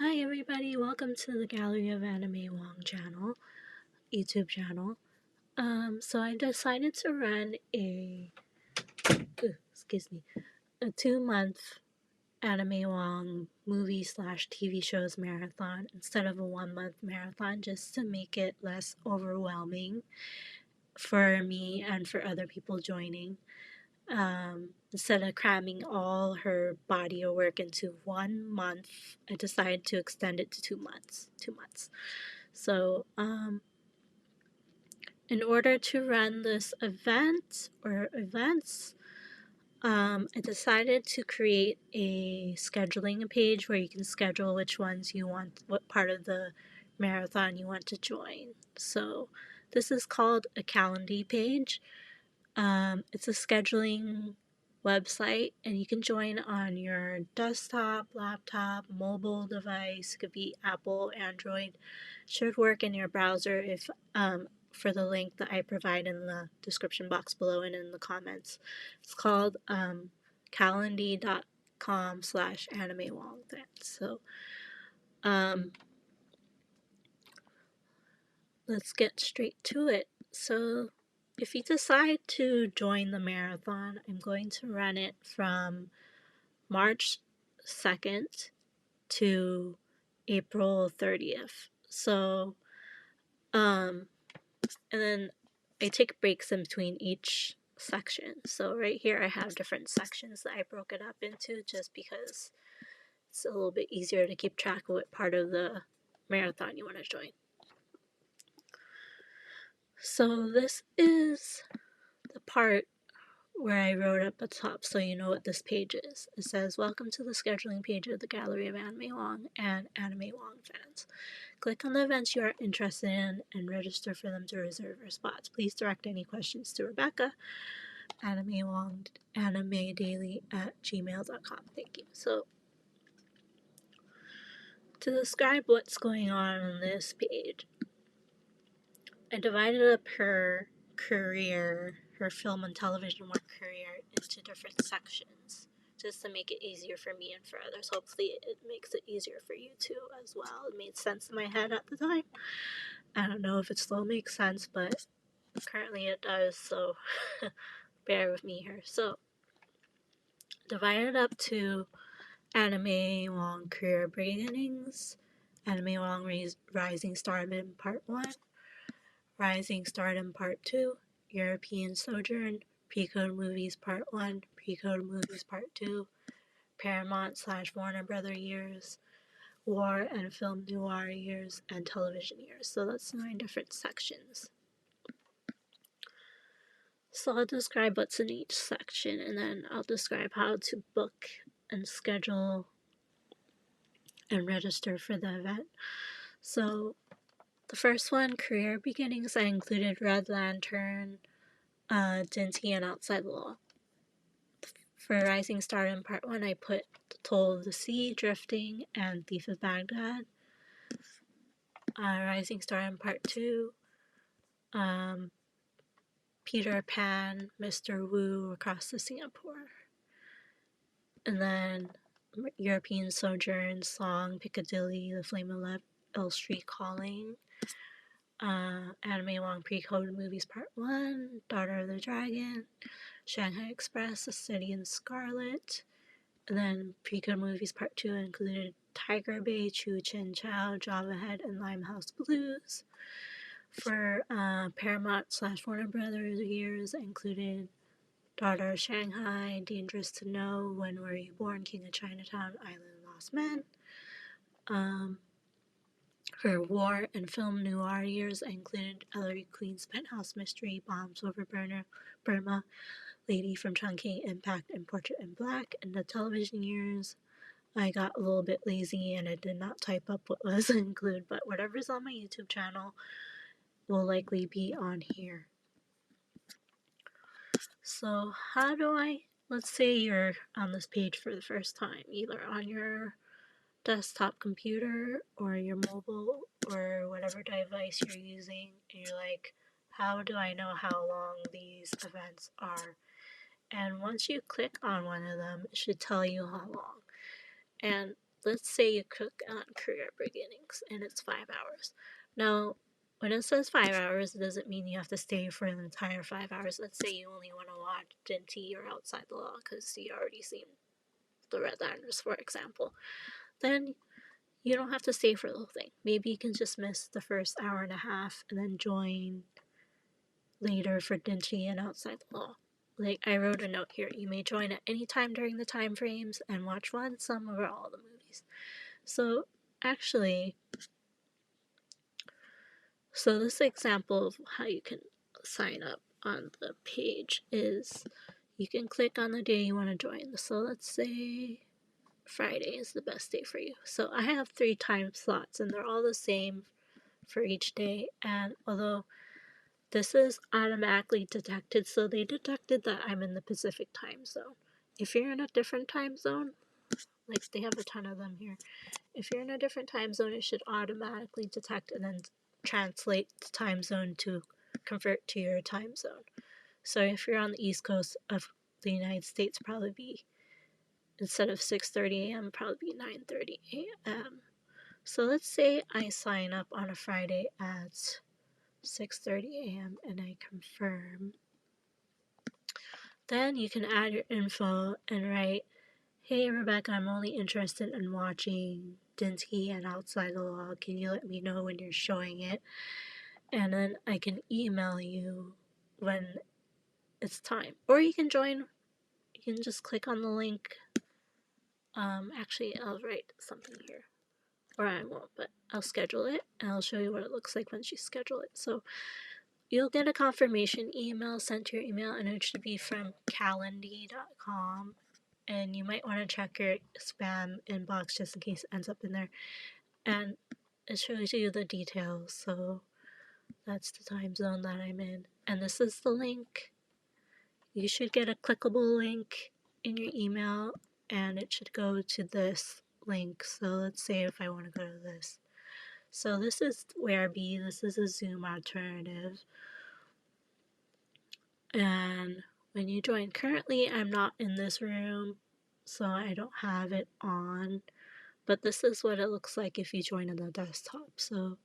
Hi everybody, welcome to the Gallery of Anime Wong channel, YouTube channel. So I decided to run a 2-month Anime Wong movie/TV shows marathon instead of a 1-month marathon, just to make it less overwhelming for me and for other people joining. Instead of cramming all her body of work into 1 month, I decided to extend it to 2 months. So, in order to run this event or events, I decided to create a scheduling page where you can schedule which ones you want, what part of the marathon you want to join. So, this is called a calendar page. It's a scheduling website, and you can join on your desktop, laptop, mobile device. It could be Apple, Android. Should work in your browser if for the link that I provide in the description box below and in the comments. It's called calendly.com/animewong. So let's get straight to it. So if you decide to join the marathon, I'm going to run it from March 2nd to April 30th. So, and then I take breaks in between each section. So right here I have different sections that I broke it up into just because it's a little bit easier to keep track of what part of the marathon you want to join. So this is the part where I wrote up at the top so you know what this page is. It says, "Welcome to the scheduling page of the Gallery of Anime Wong and Anime Wong fans. Click on the events you are interested in and register for them to reserve your spots. Please direct any questions to Rebecca, animedaily@gmail.com. Thank you." So, to describe what's going on this page, I divided up her career, her film and television work career, into different sections, just to make it easier for me and for others. Hopefully it makes it easier for you too as well. It made sense in my head at the time. I don't know if it still makes sense, but currently it does, so bear with me here. So, divided up to Anime Wong career beginnings, Anime Wong rising stardom part 1, rising stardom part 2, European sojourn, pre-code movies part 1, pre-code movies part 2, Paramount/Warner Brother years, war and film noir years, and television years. So that's 9 different sections. So I'll describe what's in each section, and then I'll describe how to book and schedule and register for the event. So the first one, career beginnings, I included Red Lantern, Dinty, and Outside the Law. For Rising Stardom Part 1, I put Toll of the Sea, Drifting, and Thief of Bagdad. Rising Stardom Part 2, Peter Pan, Mr. Wu, Across to Singapore. And then European Sojourn, Song, Piccadilly, The Flame of Love, Elstree Calling. Anime Wong pre-code movies Part 1, Daughter of the Dragon, Shanghai Express, A City in Scarlet. And then pre-code movies Part 2 included Tiger Bay, Chu Chin Chow, 𝗪𝗿𝗺 and Limehouse Blues. For Paramount/Warner Brothers years, included Daughter of Shanghai, Dangerous to Know, When Were You Born, King of Chinatown, Island Lost Men. For war and film noir years, I included Ellery Queen's Penthouse Mystery, Bombs Over Burma, Lady from Chungking, Impact, and Portrait in Black. In the television years, I got a little bit lazy and I did not type up what was included, but whatever's on my YouTube channel will likely be on here. So how do let's say you're on this page for the first time, either on your desktop computer or your mobile or whatever device you're using, and you're like, how do I know how long these events are? And once you click on one of them, it should tell you how long. And let's say you click on Career Beginnings and it's 5 hours. Now, when it says 5 hours, it doesn't mean you have to stay for the entire 5 hours. Let's say you only want to watch Dinty or Outside the Law because you already seen the Redliners, for example. Then you don't have to stay for the whole thing. Maybe you can just miss the first hour and a half and then join later for Dinty and Outside the Law. Like, I wrote a note here. You may join at any time during the time frames and watch one, some, or all the movies. So, actually, this example of how you can sign up on the page is you can click on the day you want to join. So, let's say Friday is the best day for you. So, I have 3 time slots, and they're all the same for each day. And although this is automatically detected, so they detected that I'm in the Pacific time zone. If you're in a different time zone, like they have a ton of them here, if you're in a different time zone, it should automatically detect and then translate the time zone to convert to your time zone. So if you're on the East Coast of the United States, probably be, instead of 6:30 a.m., probably be 9:30 a.m. So let's say I sign up on a Friday at 6:30 a.m. and I confirm. Then you can add your info and write, "Hey Rebecca, I'm only interested in watching Dinty and Outside the Law. Can you let me know when you're showing it?" And then I can email you when it's time. Or you can join, you can just click on the link. Actually, I'll write something here. Or I won't, but I'll schedule it and I'll show you what it looks like once you schedule it. So you'll get a confirmation email sent to your email, and it should be from calendly.com. And you might want to check your spam inbox just in case it ends up in there. And it shows you the details. So that's the time zone that I'm in. And this is the link. You should get a clickable link in your email, and it should go to this link. So let's say if I want to go to this. So this is 𝗪𝗿. This is a Zoom alternative. And when you join, currently I'm not in this room, so I don't have it on, but this is what it looks like if you join on the desktop. So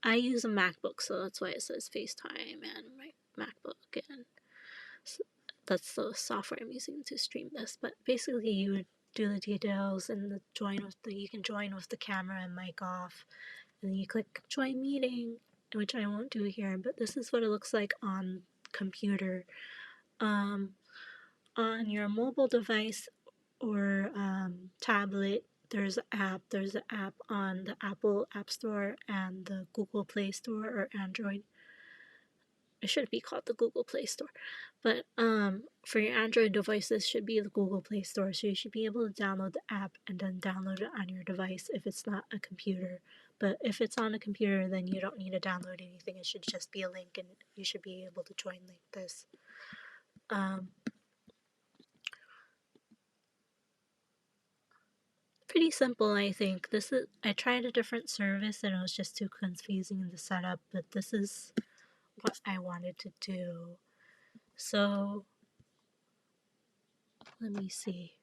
I use a MacBook, so that's why it says FaceTime and my MacBook, and so that's the software I'm using to stream this. But basically you would do the details and you can join with the camera and mic off, and then you click join meeting, which I won't do here, but this is what it looks like on computer. On your mobile device or tablet, there's an app on the Apple App Store and the Google Play Store, or Android. It should be called the Google Play Store, but for your Android devices, should be the Google Play Store. So you should be able to download the app and then download it on your device if it's not a computer. But if it's on a computer, then you don't need to download anything. It should just be a link, and you should be able to join like this. Pretty simple, I think. I tried a different service and it was just too confusing in the setup, but this is what I wanted to do. So let me see.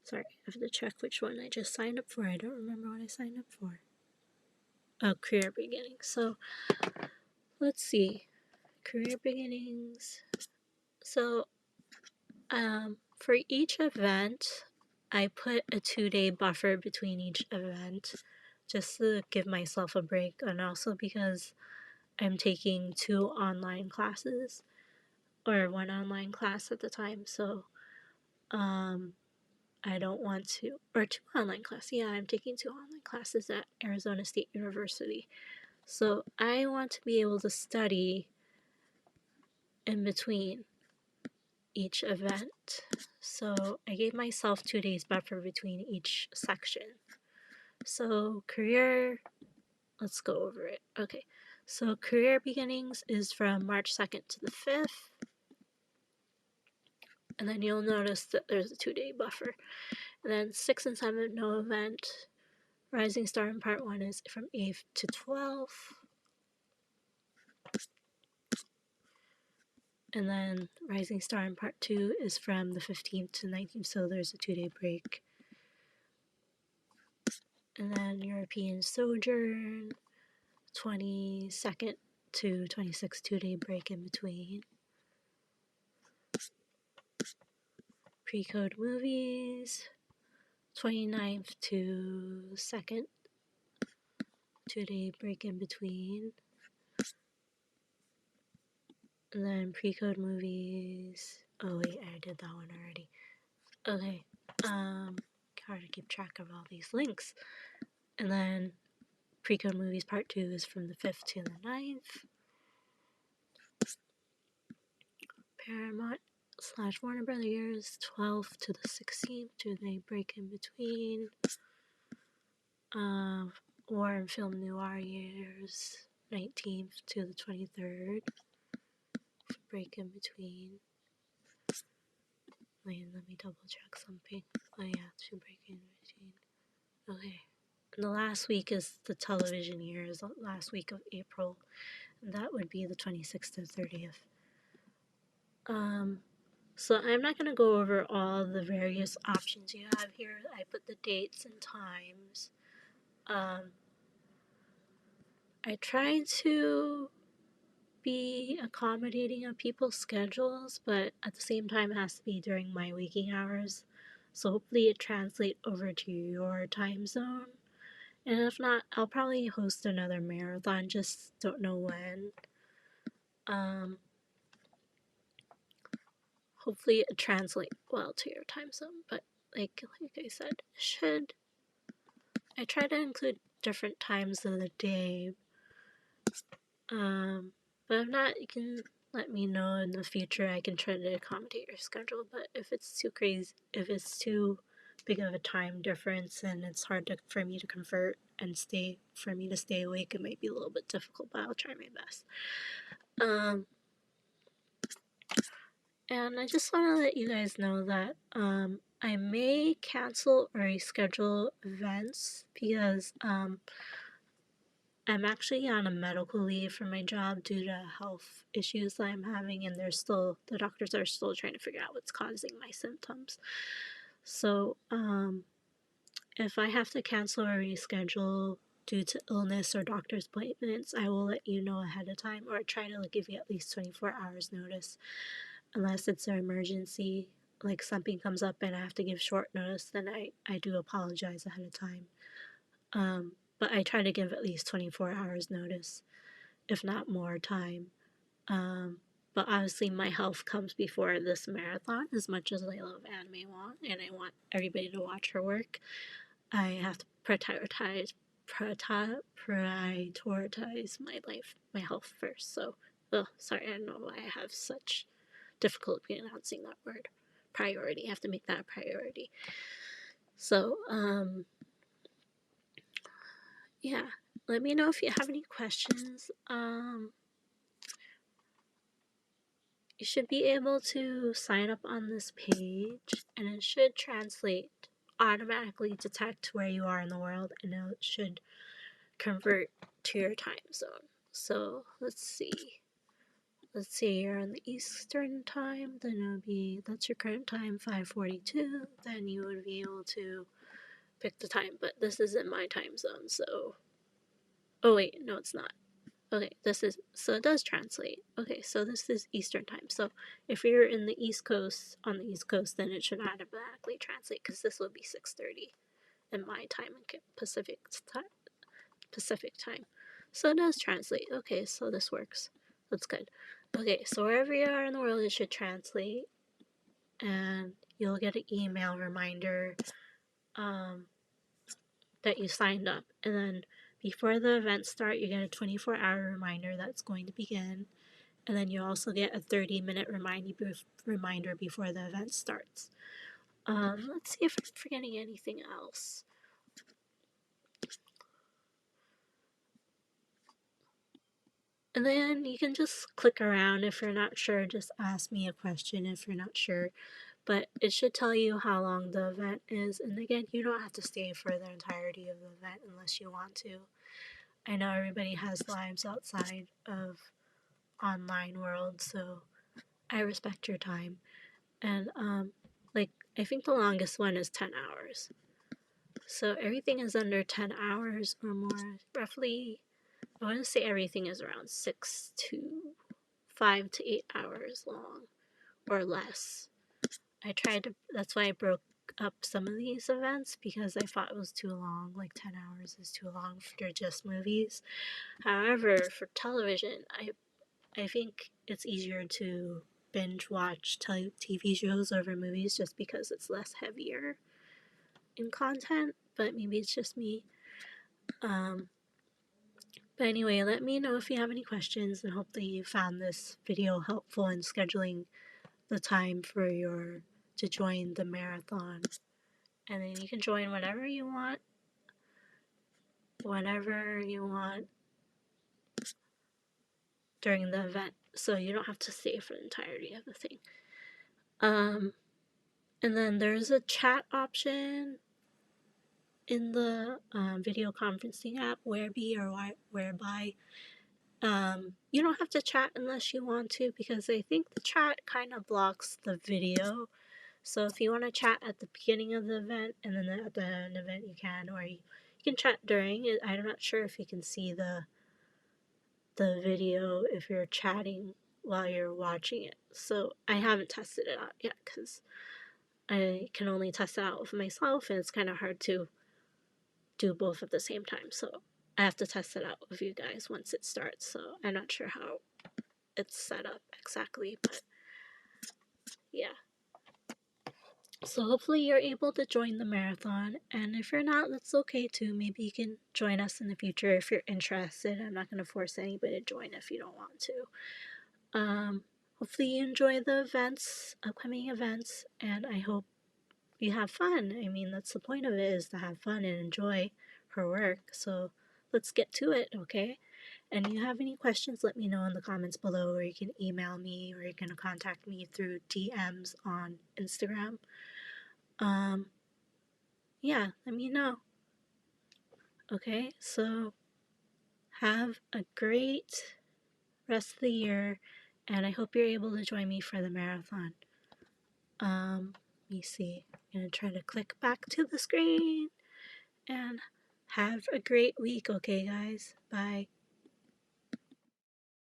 Sorry, I have to check which one I just signed up for. I don't remember what I signed up for. Oh, Career Beginnings. So let's see. Career Beginnings. So for each event, I put a 2-day buffer between each event just to give myself a break, and also because I'm taking 2 online classes, or 1 online class at the time, so I don't want to, or 2 online classes. Yeah, I'm taking 2 online classes at Arizona State University. So I want to be able to study in between each event. So I gave myself 2 days buffer between each section. So career, let's go over it. Okay, so Career Beginnings is from March 2nd to the 5th. And then you'll notice that there's a 2-day buffer. And then 6 and 7, no event. Rising Star in Part 1 is from 8th to 12th. And then Rising Star in Part 2 is from the 15th to 19th, so there's a 2-day break. And then European Sojourn, 22nd to 26th, 2-day break in between. Pre-code movies, 29th to 2nd, 2-day break in between. And then pre-code movies, oh wait, I did that one already. Okay, hard to keep track of all these links. And then pre-code movies part 2 is from the 5th to the 9th. Paramount / Warner Brothers, 12th to the 16th, 2-day break in between. War and Film Noir years, 19th to the 23rd, break in between. Wait, let me double check something. Oh yeah, 2 break in between. Okay. And the last week is the television years, the last week of April. And that would be the 26th to 30th. So I'm not going to go over all the various options you have here. I put the dates and times. I try to be accommodating of people's schedules, but at the same time it has to be during my waking hours. So hopefully it translates over to your time zone. And if not, I'll probably host another marathon, just don't know when. Hopefully it translates well to your time zone, but like I said, I try to include different times of the day. But if not, you can let me know in the future. I can try to accommodate your schedule, but if it's too crazy, if it's too big of a time difference and it's hard for me to convert and for me to stay awake, it might be a little bit difficult, but I'll try my best. And I just want to let you guys know that I may cancel or reschedule events because I'm actually on a medical leave for my job due to health issues that I'm having, and the doctors are still trying to figure out what's causing my symptoms. So if I have to cancel or reschedule due to illness or doctor's appointments, I will let you know ahead of time, or try to give you at least 24 hours notice. Unless it's an emergency, like something comes up and I have to give short notice, then I do apologize ahead of time. But I try to give at least 24 hours notice, if not more time. But obviously my health comes before this marathon. As much as I love Anime Wong and I want everybody to watch her work, I have to prioritize my life, my health first. So, sorry, I don't know why I have such difficulty pronouncing that word. Priority. I have to make that a priority. So, yeah. Let me know if you have any questions. You should be able to sign up on this page, and it should automatically detect where you are in the world, and it should convert to your time zone. So, let's see. Let's see, you're on the Eastern time, then that's your current time, 5:42, then you would be able to pick the time, but this isn't my time zone, so, oh wait, no it's not. Okay, so it does translate. Okay, so this is Eastern time, so if you're on the East Coast, then it should automatically translate, because this will be 6:30 in my time, in Pacific time. So it does translate. Okay, so this works. That's good. Okay, so wherever you are in the world, it should translate, and you'll get an email reminder that you signed up. And then before the event start, you get a 24-hour reminder that's going to begin, and then you also get a 30-minute reminder before the event starts. Let's see if I'm forgetting anything else. And then you can just click around. If you're not sure, just ask me a question if you're not sure. But it should tell you how long the event is. And again, you don't have to stay for the entirety of the event unless you want to. I know everybody has lives outside of online world, so I respect your time. And I think the longest one is 10 hours. So everything is under 10 hours or more, roughly. I want to say everything is around 5 to 8 hours long or less. That's why I broke up some of these events, because I thought it was too long. Like 10 hours is too long for just movies. However, for television, I think it's easier to binge watch TV shows over movies just because it's less heavier in content, but maybe it's just me. But anyway, let me know if you have any questions, and hopefully you found this video helpful in scheduling the time to join the marathon. And then you can join whenever you want, during the event, so you don't have to stay for the entirety of the thing. And then there's a chat option in the video conferencing app, 𝗪𝗿. You don't have to chat unless you want to, because I think the chat kind of blocks the video. So if you want to chat at the beginning of the event and then at the end of the event, you can, or you can chat during it. I'm not sure if you can see the video if you're chatting while you're watching it. So I haven't tested it out yet because I can only test it out with myself, and it's kind of hard to do both at the same time. So I have to test it out with you guys once it starts. So I'm not sure how it's set up exactly, but yeah. So hopefully you're able to join the marathon, and if you're not, that's okay too. Maybe you can join us in the future if you're interested. I'm not going to force anybody to join if you don't want to. Hopefully you enjoy the upcoming events, and I hope you have fun. I mean, that's the point of it, is to have fun and enjoy her work. So let's get to it, okay? And if you have any questions, let me know in the comments below, or you can email me, or you can contact me through DMs on Instagram. Yeah, let me know. Okay, so have a great rest of the year, and I hope you're able to join me for the marathon. Let me see. I'm gonna try to click back to the screen, and have a great week, okay, guys? Bye.